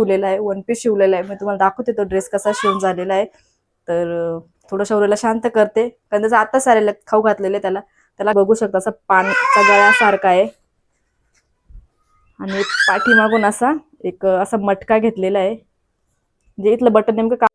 शिवलेला आहे, one piece शिवलेला आहे. मी तुम्हाला दाखवते तो ड्रेस कसा शिवून झालेला आहे. तर थोडं शौर्यला शांत करते, कारण त्याचं आताच आलेलं खाऊ घातलेले त्याला. त्याला बघू शकता असं पानच्या गळ्यासारखा आहे आणि पाठीमागून असा एक असा मटका घेतलेला आहे. म्हणजे इथलं बटन नेमकं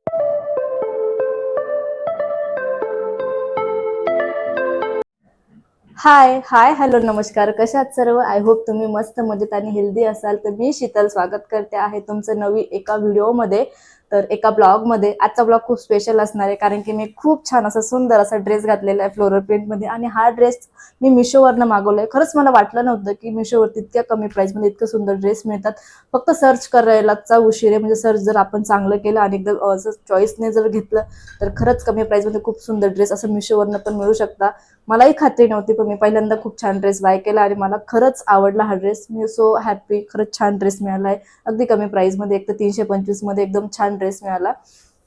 हाय हाय हॅलो नमस्कार, कशा आहात सर्व? आय होप तुम्ही मस्त मजेत आणि हेल्दी असाल. तर मी शीतल स्वागत करते आहे तुमचं नवी एका व्हिडिओमध्ये. तर एका ब्लॉगमध्ये. आजचा ब्लॉग खूप स्पेशल असणार आहे, कारण की मी खूप छान असा सुंदर असा ड्रेस घातलेला आहे फ्लोरल प्रिंटमध्ये. आणि हा ड्रेस मी मिशोवरनं मागवलाय. खरंच मला वाटलं नव्हतं की मिशोवरती इतक्या कमी प्राइसमध्ये इतकं सुंदर ड्रेस मिळतात. फक्त सर्च करायलाचा उशीर आहे. म्हणजे सर्च जर आपण चांगलं केलं आणि एकदम चॉईसने जर घेतलं तर खरंच कमी प्राइसमध्ये खूप सुंदर ड्रेस असं मिशोवरनं पण मिळू शकता. मलाही खात्री नव्हती, पण मी पहिल्यांदा खूप छान ड्रेस बाय केला आणि मला खरंच आवडला हा ड्रेस. मी सो हॅपी. खरंच छान ड्रेस मिळाला आहे अगदी कमी प्राइसमध्ये. एक तर 325 मध्ये एकदम छान ड्रेस मिळाला.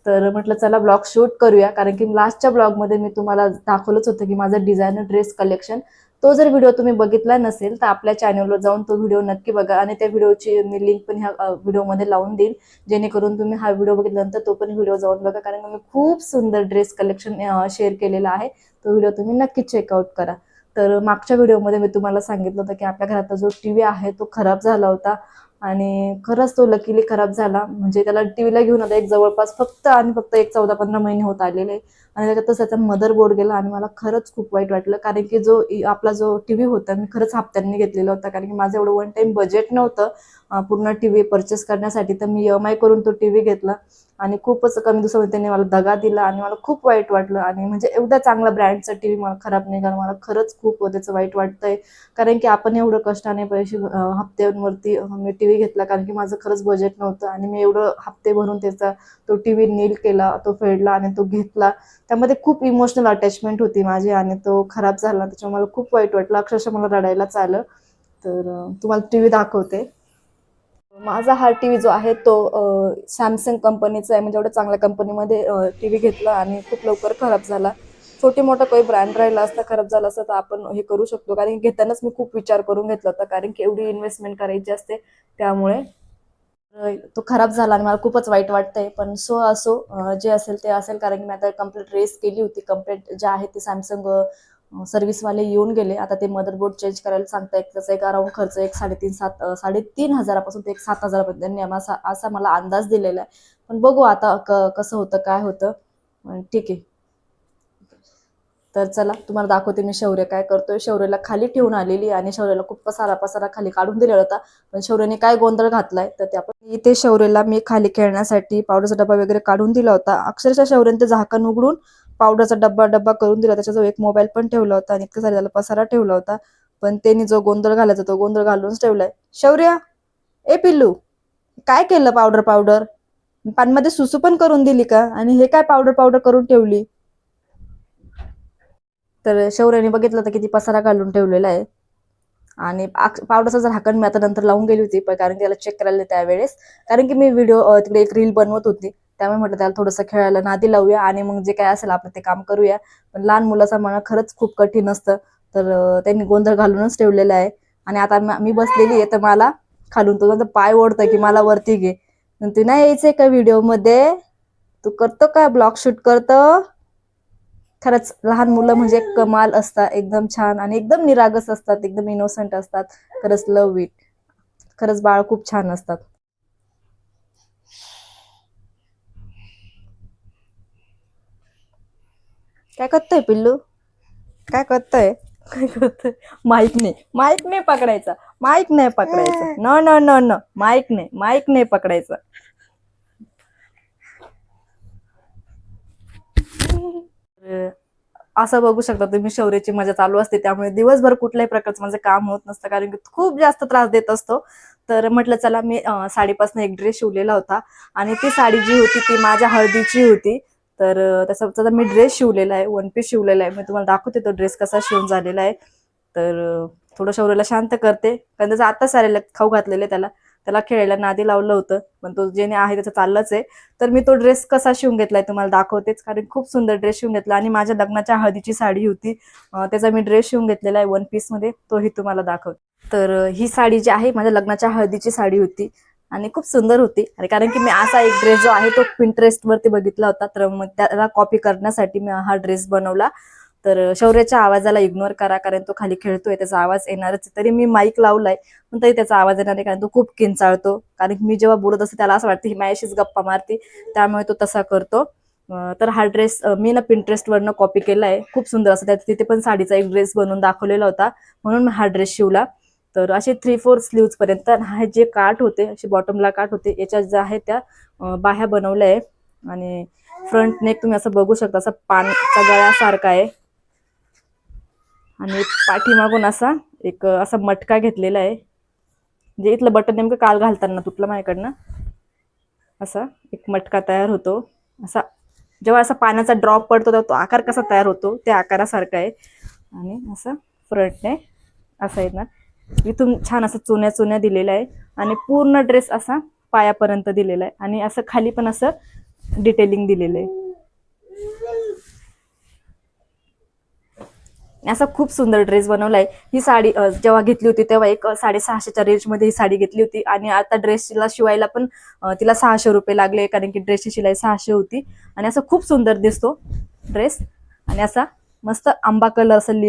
तर म्हटलं चला ब्लॉग शूट करूया, कारण की लास्टच्या ब्लॉगमध्ये मी तुम्हाला दाखवलंच होतं की माझं डिझायनर ड्रेस कलेक्शन. तो जर व्हिडिओ तुम्ही बघितला नसेल तर आपल्या चॅनलवर जाऊन तो व्हिडिओ नक्की बघा, आणि त्या व्हिडिओची मी लिंक पण ह्या व्हिडिओमध्ये लावून देईन, जेणेकरून तुम्ही हा व्हिडिओ बघितल्यानंतर तो पण व्हिडिओ जाऊन बघा, कारण मी खूप सुंदर ड्रेस कलेक्शन शेअर केलेला आहे. तो व्हिडिओ तुम्ही नक्की चेकआउट करा. तर मागच्या व्हिडिओमध्ये मी तुम्हाला सांगितलं होतं की आपल्या घरातला जो टीव्ही आहे तो खराब झाला होता, आणि खरंच तो लकीली खराब झाला. म्हणजे त्याला टीव्हीला घेऊन आता एक जवळपास फक्त आणि फक्त एक 14-15 महिने होत आलेले, आणि त्याच्यातच त्याचा मदरबोर्ड गेला. आणि मला खरंच खूप वाईट वाटलं, कारण की आपला जो टीव्ही होता मी खरंच हप्त्यांनी घेतलेला होता, कारण की माझं एवढं वन टाइम बजेट नव्हतं पूर्ण टीव्ही परचेस करण्यासाठी. तर मी EMI करून तो टीव्ही घेतला, आणि खूपच कमी दिवसामध्ये त्यांनी मला दगा दिला आणि मला खूप वाईट वाटलं. आणि म्हणजे एवढा चांगला ब्रँडचा टीव्ही मला खराब निघाला. मला खरंच खूप त्याचं वाईट वाटतंय, कारण की आपण एवढं कष्टाने पैसे हप्त्यांवरती मी टीव्ही घेतला, कारण की माझं खरंच बजेट नव्हतं. आणि मी एवढं हप्ते भरून त्याचा तो टीव्ही नील केला, तो फेडला आणि तो घेतला. त्यामध्ये खूप इमोशनल अटॅचमेंट होती माझी, आणि तो खराब झाला. त्याच्यामुळे मला खूप वाईट वाटलं, अक्षरशः मला रडायलाच आलं. तर तुम्हाला टीव्ही दाखवते. माझा हा टीव्ही जो आहे तो सॅमसंग कंपनीचा आहे. म्हणजे एवढ्या चांगल्या कंपनीमध्ये टीव्ही घेतला आणि खूप लवकर खराब झाला. छोटे मोठा काही ब्रँड राहिला असता, खराब झाला असता, तर आपण हे करू शकतो, कारण की घेतानाच मी खूप विचार करून घेतला होता, कारण की एवढी इन्व्हेस्टमेंट करायची असते. त्यामुळे तो खराब झाला आणि मला खूपच वाईट वाटतंय. पण असो, जे असेल ते असेल, कारण की मी आता कंप्लीट रेस केली होती. कंप्लीट जे आहे ते सॅमसंग सर्व्हिसवाले येऊन गेले. आता ते मदरबोर्ड चेंज करायला सांगतायत. त्याचा एक अराउंड खर्च एक 3,500 हजारापासून ते एक 7,000पर्यंत त्यांनी असा मला अंदाज दिलेला आहे. पण बघू आता कसं होतं, काय होतं. ठीक आहे. तर चला तुम्हाला दाखवते मी शौर्य काय करतोय. शौर्यला खाली ठेवून आलेली, आणि शौर्यला खूप पसारा खाली काढून दिलेला होता. पण शौर्यने काय गोंधळ घातलाय तर ते आपण इथे. शौर्यला मी खाली खेळण्यासाठी पावडरचा डबा वगैरे काढून दिला होता. अक्षरशः शौर्यने ते झाकण उघडून पावडरचा डब्बा करून दिला. त्याच्याजवळ एक मोबाईल पण ठेवला होता, आणि इतकं झालेला पसारा ठेवला होता. पण त्यांनी जो गोंधळ घालायचा तो गोंधळ घालूनच ठेवलाय. शौर्य, ए पिल्लू, काय केलं? पावडर पानमध्ये सुसू पण करून दिली का? आणि हे काय पावडर करून ठेवली? तर शौर्याने बघितलं तर किती पसारा घालून ठेवलेला आहे. आणि पावडरचं झाकण मी आता नंतर लावून गेली होती, कारण त्याला चेक करायला त्यावेळेस, कारण की मी व्हिडिओ तिकडे एक रील बनवत होती. त्यामुळे म्हटलं त्याला थोडंसं खेळायला नादी लावूया, आणि मग जे काय असेल आपण ते काम करूया. पण लहान मुलाचा मन खरंच खूप कठीण असतं. तर त्यांनी गोंधळ घालूनच ठेवलेला आहे. आणि आता मी बसलेली आहे, तर मला खालून तो पाय ओढतोय की मला वरती घे. तू नाही यायचंय का व्हिडिओमध्ये? तू करतो का ब्लॉग शूट करतो? खरंच लहान मुलं म्हणजे कमाल असतात. एकदम छान आणि एकदम निरागस असतात, एकदम इनोसंट असतात. खरंच लव इट. खरंच बाळ खूप छान असतात. काय करतोय पिल्लू? काय करतोय? काय करतोय? माईक नाही पकडायचा. माईक नाही पकडायचा. No no no no, mike नाही पकडायचा. असं बघू शकता तुम्ही, शौर्याची मजा चालू असते. त्यामुळे दिवसभर कुठल्याही प्रकारचं माझं काम होत नसतं, कारण की खूप जास्त त्रास देत असतो. तर म्हटलं चला मी साडीपासून एक ड्रेस शिवलेला होता, आणि ती साडी जी होती ती माझ्या हळदीची होती. तर त्याचा मी ड्रेस शिवलेला आहे, वन पीस शिवलेला आहे. मी तुम्हाला दाखवते तो ड्रेस कसा शिवून झालेला आहे. तर थोडं शौर्यला शांत करते, कारण त्याचं आताच आलेलं खाऊ घातलेलं त्याला. त्याला खेळायला नादी लावलं होतं, पण तो जेणे आहे त्याचं चाललंच आहे. तर मी तो ड्रेस कसा शिवून घेतलाय तुम्हाला दाखवतेच, कारण खूप सुंदर ड्रेस शिवून घेतला. आणि माझ्या लग्नाच्या हळदीची साडी होती, त्याचा मी ड्रेस शिवून घेतलेला आहे वन पीस मध्ये, तोही तुम्हाला दाखवते. तर ही साडी जी आहे माझ्या लग्नाच्या हळदीची साडी होती. आणि खूप सुंदर होती. आणि कारण की मी असा एक ड्रेस जो आहे तो Pinterest वरती बघितला होता, तर मग त्याला कॉपी करण्यासाठी मी हा ड्रेस बनवला. तर शौर्याच्या आवाजाला इग्नोर करा, कारण तो खाली खेळतोय, त्याचा आवाज येणारच. तरी मी माईक लावलाय पण तरी त्याचा आवाज येणार नाही, कारण तो खूप किंचाळतो. कारण की मी जेव्हा बोलत असते त्याला असं वाटतं ही माझ्याशीच गप्पा मारते, त्यामुळे तो तसा करतो. तर हा ड्रेस मी ना Pinterest वरनं कॉपी केलाय. खूप सुंदर असं, त्यात तिथे पण साडीचा एक ड्रेस बनवून दाखवलेला होता, म्हणून मी हा ड्रेस शिवला. तर असे 3/4 स्लीव्स पर्यंत हा जे काठ होते, असे बॉटमला काठ होते, याच्या ज्या आहे त्या बाह्या बनवल्या आहे. आणि फ्रंट नेक तुम्ही असं बघू शकता, असं पानच्या गळ्यासारखा आहे. आणि पाठीमागून असा एक असा मटका घेतलेला आहे, म्हणजे इथलं बटन नेमकं काल घालताना तुटलं माझ्याकडनं. असा एक मटका तयार होतो. असा जेव्हा असा पाण्याचा ड्रॉप पडतो तेव्हा तो आकार कसा तयार होतो त्या आकारासारखा आहे. आणि असं फ्रंटने असं येणार. इथून छान असं चुन्या चुन्या दिलेल्या आहे. आणि पूर्ण ड्रेस असा पायापर्यंत दिलेला आहे. आणि असं खाली पण असं डिटेलिंग दिलेलं आहे. असा खूप सुंदर ड्रेस बनवलाय. ही साडी जेव्हा घेतली होती तेव्हा एक 650च्या रेंजमध्ये ही साडी घेतली होती. आणि आता ड्रेसला शिवायला पण तिला 600 रुपये लागले, कारण की ड्रेसची शिलाई 600 होती. आणि असं खूप सुंदर दिसतो ड्रेस. आणि असा मस्त आंबा कलर, असं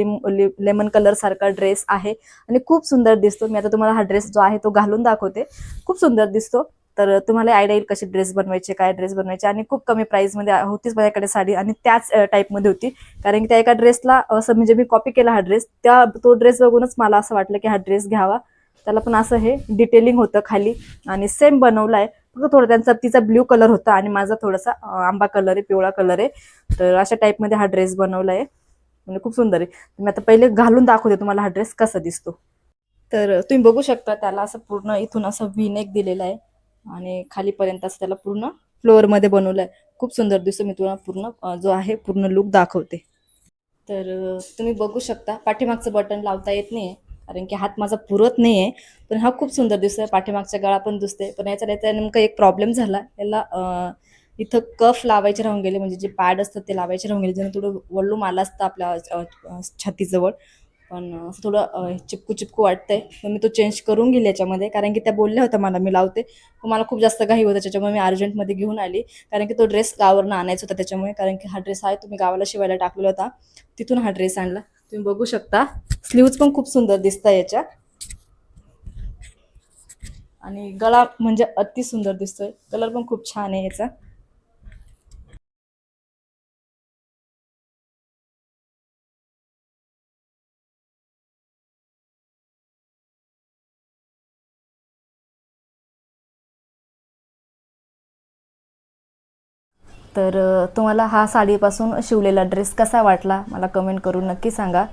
लेमन कलर सारखा ड्रेस आहे. आणि खूप सुंदर दिसतो. मी आता तुम्हाला हा ड्रेस जो आहे तो घालून दाखवते. खूप सुंदर दिसतो. तर तुम्हाला आयडिया येईल कसे ड्रेस बनवायचे, काय ड्रेस बनवायचे. आणि खूप कमी प्राइसमध्ये होतीच माझ्याकडे साडी, आणि त्याच टाईपमध्ये होती. कारण की त्या एका ड्रेसला असं, म्हणजे मी कॉपी केला हा ड्रेस, तो ड्रेस बघूनच मला असं वाटलं की हा ड्रेस घ्यावा. त्याला पण असं हे डिटेलिंग होतं खाली, आणि सेम बनवलाय. फक्त थोडं त्यांचा तिचा ब्ल्यू कलर होता आणि माझा थोडासा आंबा कलर आहे, पिवळा कलर आहे. तर अशा टाईपमध्ये हा ड्रेस बनवलाय. म्हणजे खूप सुंदर आहे. मी आता पहिले घालून दाखवते तुम्हाला हा ड्रेस कसा दिसतो. तर तुम्ही बघू शकता, त्याला असं पूर्ण इथून असं व्ही नेक दिलेला आहे. आणि खालीपर्यंत असं त्याला पूर्ण फ्लोअरमध्ये बनवलंय. खूप सुंदर दिसतो. मी तुम्हाला पूर्ण जो आहे पूर्ण लुक दाखवते. तर तुम्ही बघू शकता, पाठीमागचं बटन लावता येत नाहीये, कारण की हात माझा पुरत नाहीये. पण हा खूप सुंदर दिसतोय. पाठीमागचा गळा पण दिसते. पण याचा नेमका एक प्रॉब्लेम झाला. याला इथं कफ लावायचे राहून गेले, म्हणजे जे पॅड असतात ते लावायचे राहून गेले, ज्याने थोडं वॉल्यूम आला असतं आपल्या छातीजवळ. पण असं थोडं चिपकू चिपकू वाटतंय. पण मी तो चेंज करून घेईल याच्यामध्ये, कारण की त्या बोलल्या होत्या मला मी लावते. पण मला खूप जास्त घाई होतं, त्याच्यामुळे मी अर्जंटमध्ये घेऊन आली. कारण की तो ड्रेस गावावरनं आणायचा होता त्याच्यामुळे. कारण की हा ड्रेस आहे तो मी गावाला शिवायला टाकलेला होता, तिथून हा ड्रेस आणला. तुम्ही बघू शकता, स्लीव्ज पण खूप सुंदर दिसतात याच्या. आणि गळा म्हणजे अति सुंदर दिसतोय. कलर पण खूप छान आहे याचा. तर तुम्हाला हा साडीपासून शिवलेला ड्रेस कसा वाटला मला कमेंट करून नक्की सांगा.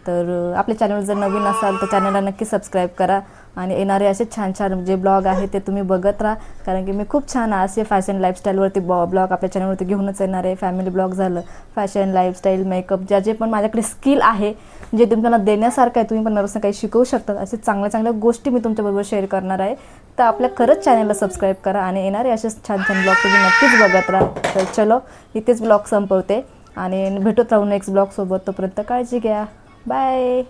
तर आपल्या चॅनल जर नवीन असाल तर चॅनलला नक्की सबस्क्राईब करा. आणि येणारे असे छान छान जे ब्लॉग आहे ते तुम्ही बघत राहा, कारण की मी खूप छान असे फॅशन लाईफस्टाईलवरती ब्लॉग आपल्या चॅनलवरती घेऊनच येणार आहे. फॅमिली ब्लॉग झालं, फॅशन लाईफस्टाईल, मेकअप, जे पण माझ्याकडे स्किल आहे जे तुम्हाला देण्यासारखं आहे, तुम्ही पण नवरसं काही शिकवू शकता, असे चांगल्या चांगल्या गोष्टी मी तुमच्याबरोबर शेअर करणार आहे. तर आपल्या खरंच चॅनलला सबस्क्राईब करा. आणि येणारे असेच छान छान ब्लॉग तुम्ही नक्कीच बघत राहा. तर चलो, इथेच ब्लॉग संपवते आणि भेटत राहू नेक्स्ट ब्लॉगसोबत. तोपर्यंत काळजी घ्या. बाय.